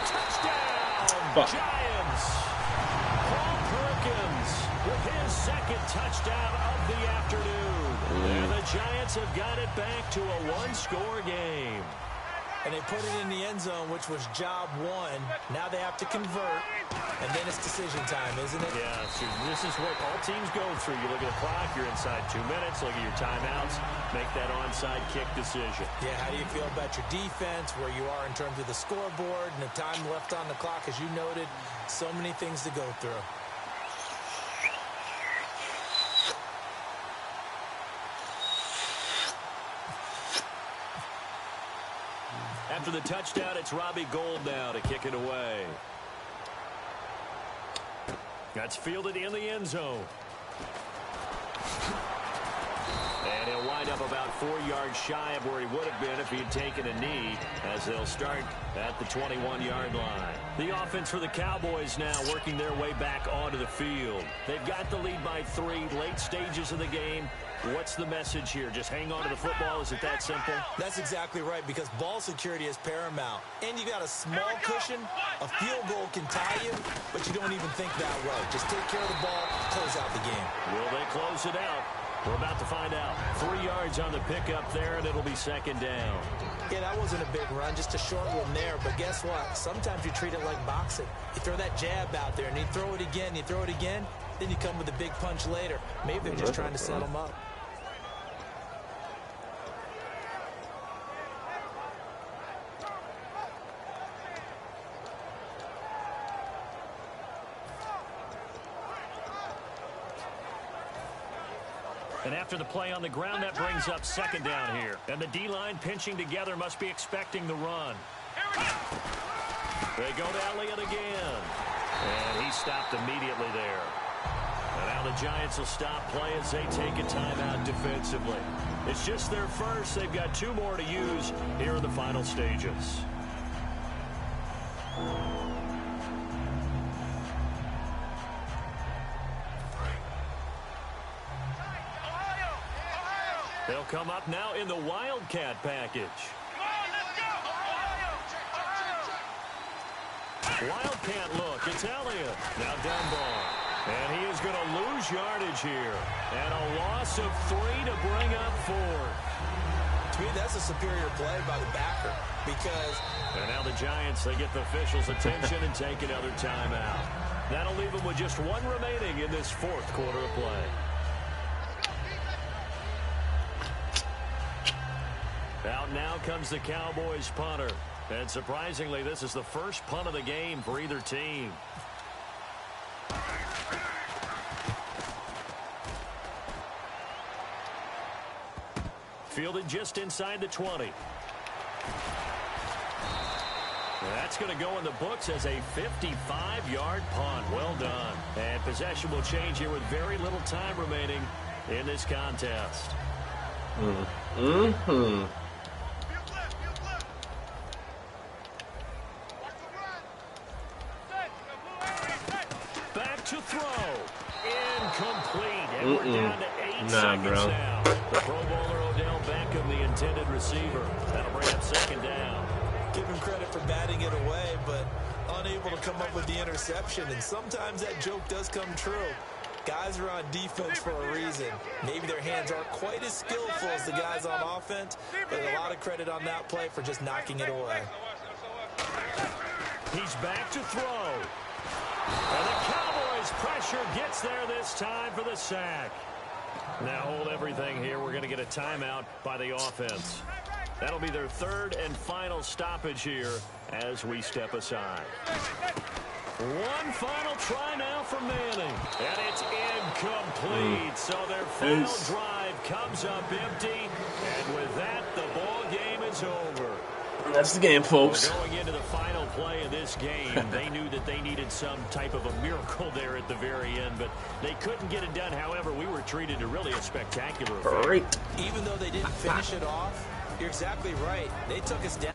Touchdown, Giants! Paul Perkins with his second touchdown of the afternoon. And the Giants have got it back to a one-score game. And they put it in the end zone, which was job one. Now they have to convert, and then it's decision time, isn't it? Yeah, so this is what all teams go through. You look at the clock, you're inside 2 minutes, look at your timeouts, make that onside kick decision. Yeah, how do you feel about your defense, where you are in terms of the scoreboard, and the time left on the clock, as you noted, so many things to go through. After the touchdown, it's Robbie Gould now to kick it away. That's fielded in the end zone. And he'll wind up about 4 yards shy of where he would have been if he had taken a knee, as they'll start at the 21-yard line. The offense for the Cowboys now working their way back onto the field. They've got the lead by 3, late stages of the game. What's the message here? Just hang on to the football? Is it that simple? That's exactly right, because ball security is paramount. And you got a small cushion. A field goal can tie you, but you don't even think that way. Just take care of the ball, close out the game. Will they close it out? We're about to find out. 3 yards on the pickup there, and it'll be second down. Yeah, that wasn't a big run, just a short one there. But guess what? Sometimes you treat it like boxing. You throw that jab out there, and you throw it again, then you come with a big punch later. Maybe they're just trying to set them up. And after the play on the ground, that brings up second down here. And the D-line pinching together must be expecting the run. They go to Elliott again. And he stopped immediately there. And now the Giants will stop play as they take a timeout defensively. It's just their first. They've got 2 more to use here in the final stages. They'll come up now in the Wildcat package. Wildcat look. It's Elliott. Now Dunbar. And he is going to lose yardage here. And a loss of 3 to bring up 4. To me, that's a superior play by the backer. Because... And now the Giants, they get the officials' attention and take another timeout. That'll leave them with just 1 remaining in this 4th quarter of play. Out now comes the Cowboys punter. And surprisingly, this is the first punt of the game for either team. Fielded just inside the 20. That's going to go in the books as a 55-yard punt. Well done. And possession will change here with very little time remaining in this contest. Back to throw. Incomplete. And we're down to 8 seconds now. The Pro Bowler Odell Beckham, the intended receiver. That'll bring up second down. Give him credit for batting it away, but unable to come up with the interception. And sometimes that joke does come true. Guys are on defense for a reason. Maybe their hands aren't quite as skillful as the guys on offense, but a lot of credit on that play for just knocking it away. He's back to throw. And the Cowboys pressure gets there this time for the sack. Now hold everything here. We're going to get a timeout by the offense. That'll be their 3rd and final stoppage here as we step aside. One final try now for Manning. And it's incomplete. So their final drive comes up empty. And with that, the ball game is over. That's the game, folks. Going into the final play of this game, they knew that they needed some type of a miracle there at the very end, but they couldn't get it done. However, we were treated to really a spectacular affair. Great. Even though they didn't finish it off, you're exactly right. They took us down.